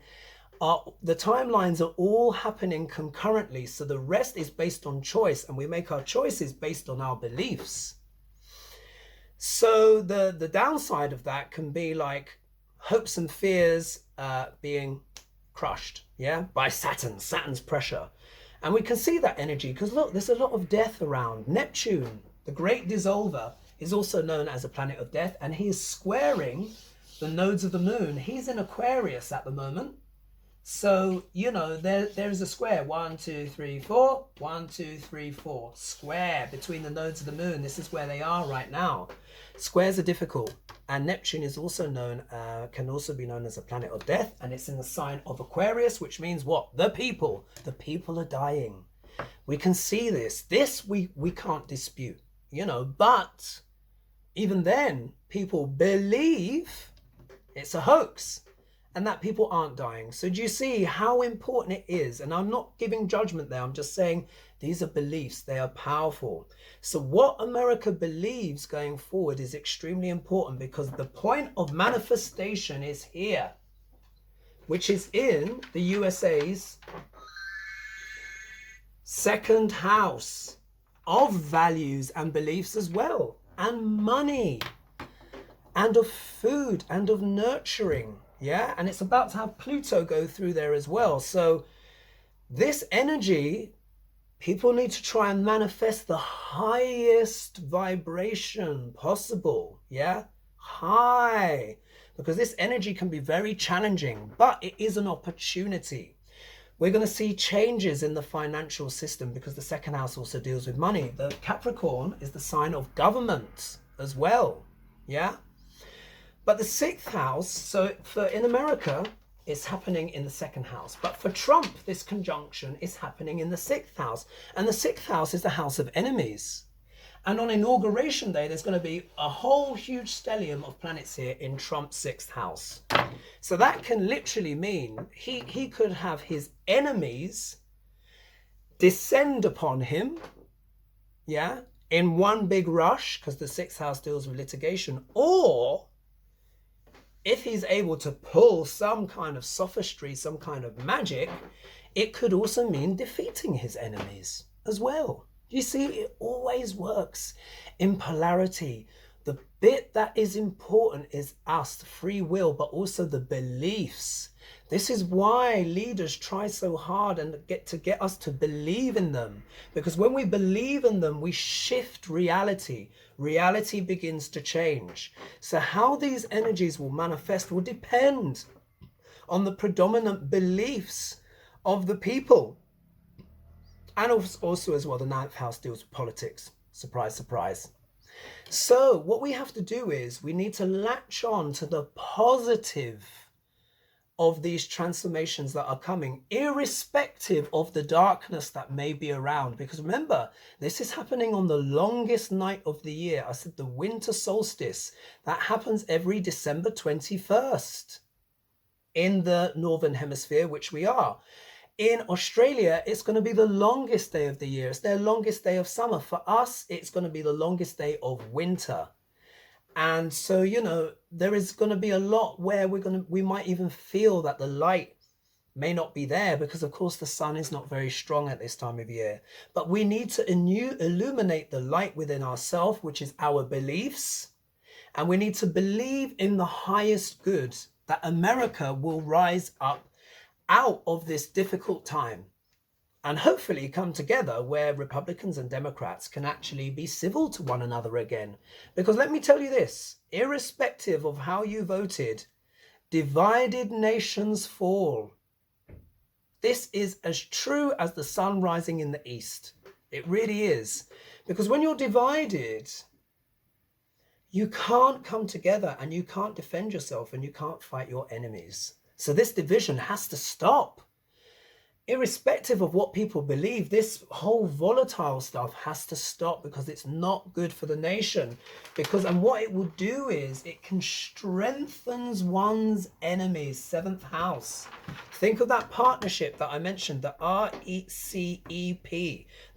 are all happening concurrently, so the rest is based on choice, and we make our choices based on our beliefs. So the downside of that can be like hopes and fears being crushed, yeah, by Saturn's pressure. And we can see that energy because look, there's a lot of death around. Neptune, the great dissolver, is also known as a planet of death, and he is squaring the nodes of the moon. He's in Aquarius at the moment. So, you know, there's a square. 1, 2, 3, 4. 1, 2, 3, 4. Square between the nodes of the moon. This is where they are right now. Squares are difficult. And Neptune is also known, can also be known as a planet of death. And it's in the sign of Aquarius, which means what? The people. The people are dying. We can see this. This we can't dispute, you know, but even then, people believe it's a hoax and that people aren't dying. So do you see how important it is? And I'm not giving judgment there. I'm just saying these are beliefs. They are powerful. So what America believes going forward is extremely important, because the point of manifestation is here, which is in the USA's second house of values and beliefs as well, and money, and of food, and of nurturing. Yeah, and it's about to have Pluto go through there as well. So this energy, people need to try and manifest the highest vibration possible. Yeah, high, because this energy can be very challenging, but it is an opportunity. We're going to see changes in the financial system because the second house also deals with money. The Capricorn is the sign of government as well. Yeah. But the 6th house, so in America, it's happening in the 2nd house. But for Trump, this conjunction is happening in the 6th house. And the 6th house is the house of enemies. And on Inauguration Day, there's going to be a whole huge stellium of planets here in Trump's 6th house. So that can literally mean he could have his enemies descend upon him, yeah, in one big rush, because the 6th house deals with litigation, or if he's able to pull some kind of sophistry, some kind of magic, it could also mean defeating his enemies as well. You see, it always works in polarity. The bit that is important is us, the free will, but also the beliefs. This is why leaders try so hard and get us to believe in them. Because when we believe in them, we shift reality. Reality begins to change. So how these energies will manifest will depend on the predominant beliefs of the people. And also as well, the 9th house deals with politics. Surprise, surprise. So what we have to do is we need to latch on to the positive of these transformations that are coming, irrespective of the darkness that may be around. Because remember, this is happening on the longest night of the year. I said the winter solstice. That happens every December 21st in the Northern Hemisphere, which we are. In Australia, it's going to be the longest day of the year. It's their longest day of summer. For us, it's going to be the longest day of winter. And so, you know, there is going to be a lot where we might even feel that the light may not be there, because of course the sun is not very strong at this time of year. But we need to illuminate the light within ourselves, which is our beliefs. And we need to believe in the highest good, that America will rise up out of this difficult time and hopefully come together where Republicans and Democrats can actually be civil to one another again. Because let me tell you this, irrespective of how you voted, divided nations fall. This is as true as the sun rising in the east. It really is. Because when you're divided, you can't come together and you can't defend yourself and you can't fight your enemies. So this division has to stop. Irrespective of what people believe, this whole volatile stuff has to stop, because it's not good for the nation. And what it will do is it can strengthen one's enemies. 7th house. Think of that partnership that I mentioned, the RCEP,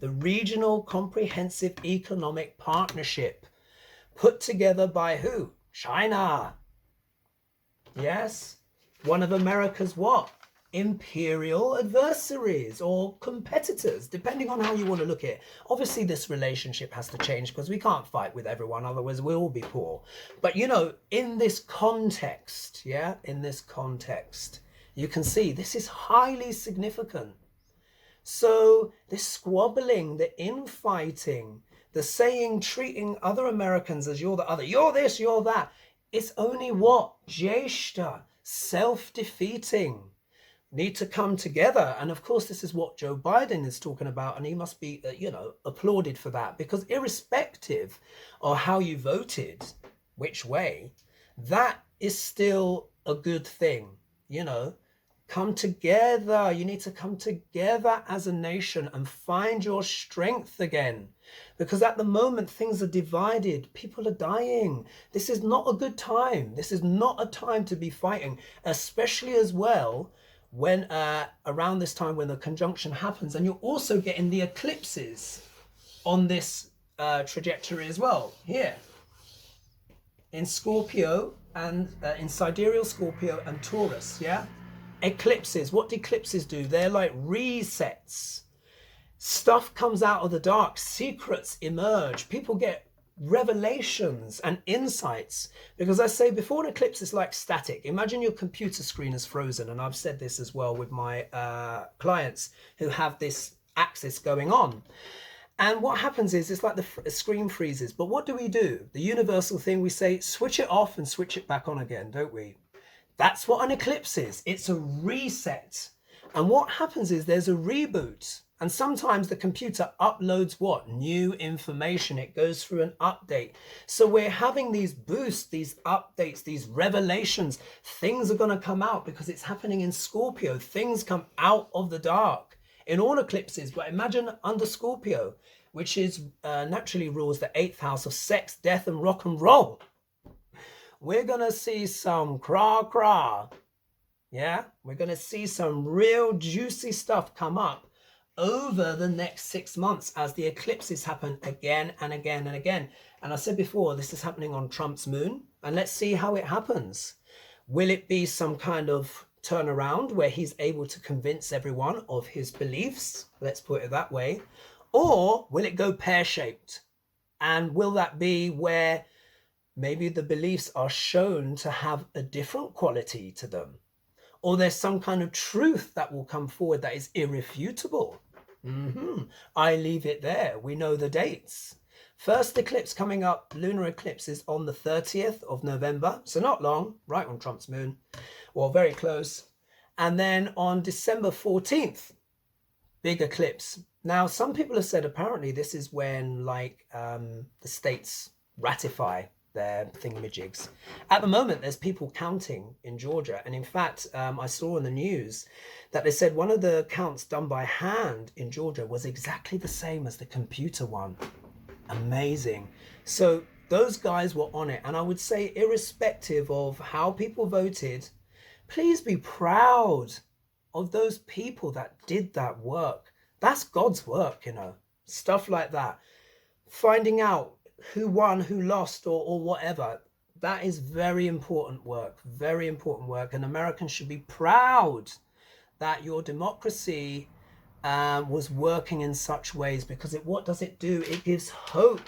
the Regional Comprehensive Economic Partnership, put together by who? China. Yes, one of America's what? Imperial adversaries or competitors, depending on how you want to look at it. Obviously, this relationship has to change, because we can't fight with everyone, otherwise we'll all be poor. But you know, in this context, in this context, you can see this is highly significant. So this squabbling, the infighting, the saying, treating other Americans as you're the other, you're this, you're that, it's only what? Jeshta, self-defeating. Need to come together. And of course, this is what Joe Biden is talking about, and he must be, you know, applauded for that, because irrespective of how you voted, which way, that is still a good thing. You know, come together. You need to come together as a nation and find your strength again, because at the moment things are divided. People are dying. This is not a good time. This is not a time to be fighting, especially as well when around this time when the conjunction happens, and you're also getting the eclipses on this trajectory as well, here in Scorpio and in sidereal Scorpio and Taurus. Eclipses. What do eclipses do? They're like resets. Stuff comes out of the dark, secrets emerge, people get revelations and insights. Because I say before an eclipse is like static. Imagine your computer screen is frozen, and I've said this as well with my clients who have this axis going on. And what happens is it's like the screen freezes. But what do? The universal thing, we say switch it off and switch it back on again, don't we? That's what an eclipse is. It's a reset. And what happens is there's a reboot. And sometimes the computer uploads what? New information. It goes through an update. So we're having these boosts, these updates, these revelations. Things are going to come out because it's happening in Scorpio. Things come out of the dark in all eclipses. But imagine under Scorpio, which is naturally rules the 8th house of sex, death, and rock and roll. We're going to see some cra-cra. Yeah, we're going to see some real juicy stuff come up over the next 6 months as the eclipses happen again and again and again. And I said before, this is happening on Trump's moon, and let's see how it happens. Will it be some kind of turnaround where he's able to convince everyone of his beliefs? Let's put it that way. Or will it go pear-shaped? And will that be where maybe the beliefs are shown to have a different quality to them? Or there's some kind of truth that will come forward that is irrefutable? I leave it there. We know the dates. First eclipse coming up, lunar eclipse, is on the 30th of November. So not long, right on Trump's moon. Well, very close. And then on December 14th, big eclipse. Now, some people have said apparently this is when the states ratify their thingamajigs. At the moment, there's people counting in Georgia. And in fact, I saw in the news that they said one of the counts done by hand in Georgia was exactly the same as the computer one. Amazing. So those guys were on it. And I would say, irrespective of how people voted, please be proud of those people that did that work. That's God's work, you know, stuff like that. Finding out who won, who lost, or whatever. That is very important work, very important work. And Americans should be proud that your democracy was working in such ways, because what does it do? It gives hope.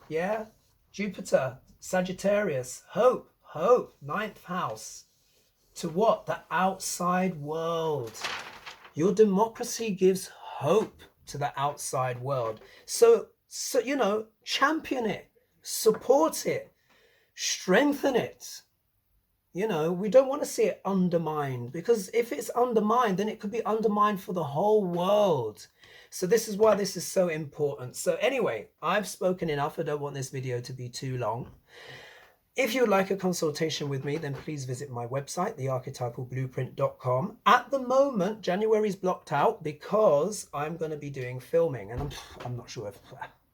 Yeah, Jupiter, Sagittarius, hope, ninth house. To what? The outside world. Your democracy gives hope to the outside world. So you know, champion it, support it, strengthen it. You know, we don't want to see it undermined, because if it's undermined, then it could be undermined for the whole world. So this is why this is so important. So anyway, I've spoken enough. I don't want this video to be too long. If you would like a consultation with me, then please visit my website, thearchetypalblueprint.com. At the moment, January is blocked out because I'm going to be doing filming, and I'm not sure if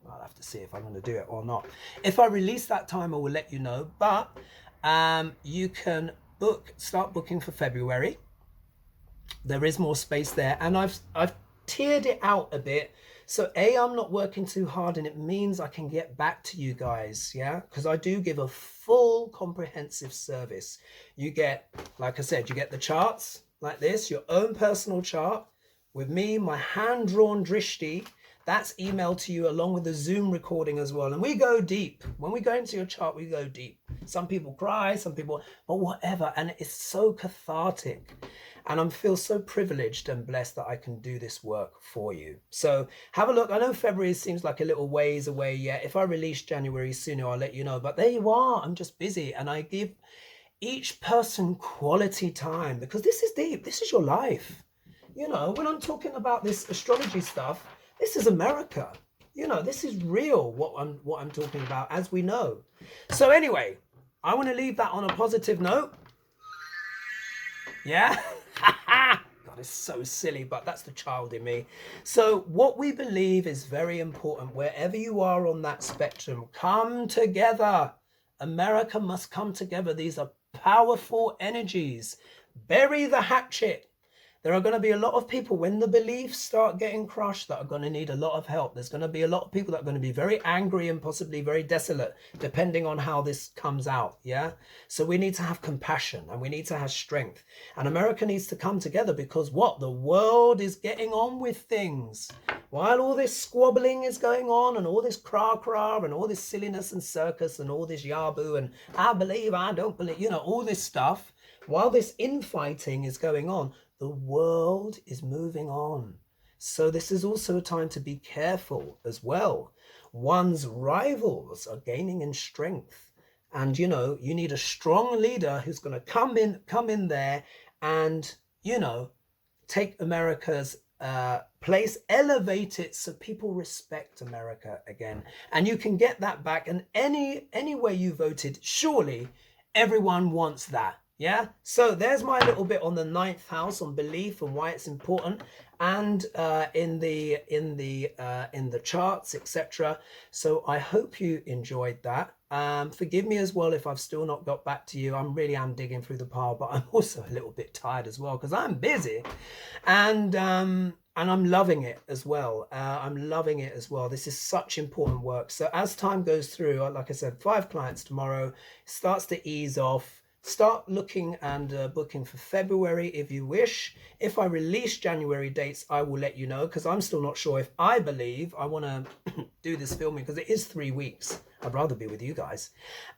I'll have to see if I'm going to do it or not. If I release that time, I will let you know. But you can start booking for February. There is more space there, and I've tiered it out a bit. So I'm not working too hard, and it means I can get back to you guys, yeah? Because I do give a full comprehensive service. You get, like I said, you get the charts like this, your own personal chart with me, my hand-drawn drishti. That's emailed to you along with the Zoom recording as well. And we go deep. When we go into your chart, we go deep. Some people cry, some people, but whatever. And it's so cathartic. And I feel so privileged and blessed that I can do this work for you. So have a look. I know February seems like a little ways away yet. If I release January sooner, I'll let you know. But there you are. I'm just busy. And I give each person quality time, because this is deep. This is your life. You know, when I'm talking about this astrology stuff, this is America. You know, this is real, what I'm talking about, as we know. So anyway, I want to leave that on a positive note. Yeah? God, it's so silly, but that's the child in me. So what we believe is very important. Wherever you are on that spectrum, come together. America must come together. These are powerful energies. Bury the hatchet. There are going to be a lot of people, when the beliefs start getting crushed, that are going to need a lot of help. There's going to be a lot of people that are going to be very angry and possibly very desolate, depending on how this comes out, yeah? So we need to have compassion, and we need to have strength. And America needs to come together, because what? The world is getting on with things. While all this squabbling is going on, and all this cra-cra, and all this silliness and circus, and all this yaboo, and I believe, I don't believe, you know, all this stuff, while this infighting is going on, the world is moving on. So this is also a time to be careful as well. One's rivals are gaining in strength. And, you know, you need a strong leader who's going to come in there and, you know, take America's place, elevate it so people respect America again. And you can get that back. And any way you voted, surely everyone wants that. Yeah, so there's my little bit on the 9th house on belief and why it's important, and in the charts, etc. So I hope you enjoyed that. Forgive me as well if I've still not got back to you. I'm digging through the pile, but I'm also a little bit tired as well, because I'm busy, and I'm loving it as well. I'm loving it as well. This is such important work. So as time goes through, like I said, 5 clients tomorrow, starts to ease off. Start looking and booking for February if you wish. If I release January dates, I will let you know, because I'm still not sure if I believe I want to do this filming, because it is 3 weeks. I'd rather be with you guys.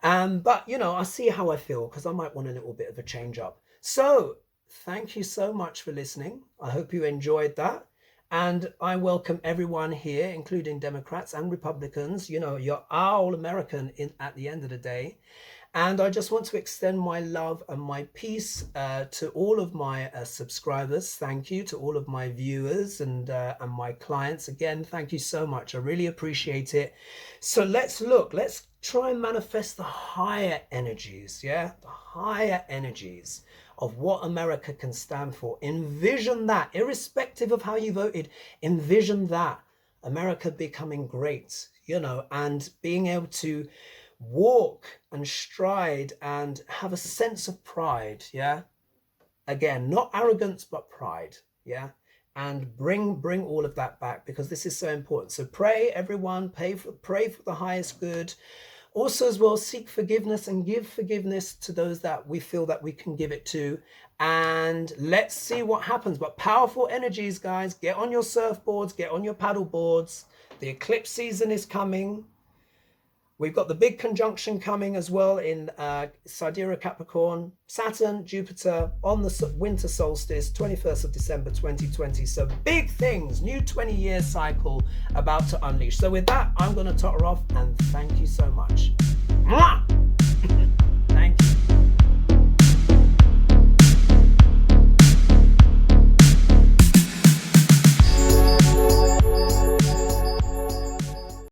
But, you know, I'll see how I feel, because I might want a little bit of a change up. So thank you so much for listening. I hope you enjoyed that. And I welcome everyone here, including Democrats and Republicans. You know, you're all American at the end of the day. And I just want to extend my love and my peace to all of my subscribers. Thank you to all of my viewers and my clients. Again, thank you so much. I really appreciate it. So let's try and manifest the higher energies, yeah? The higher energies of what America can stand for. Envision that, irrespective of how you voted, envision that. America becoming great, you know, and being able to walk and stride and have a sense of pride, yeah? Again, not arrogance, but pride, yeah? And bring all of that back, because this is so important. So pray, everyone, pray for the highest good. Also as well, seek forgiveness and give forgiveness to those that we feel that we can give it to. And let's see what happens. But powerful energies, guys. Get on your surfboards, get on your paddle boards. The eclipse season is coming. We've got the big conjunction coming as well in Sidereal Capricorn, Saturn, Jupiter on the winter solstice, 21st of December 2020. So big things, new 20-year cycle about to unleash. So with that, I'm going to totter off and thank you so much. Mwah!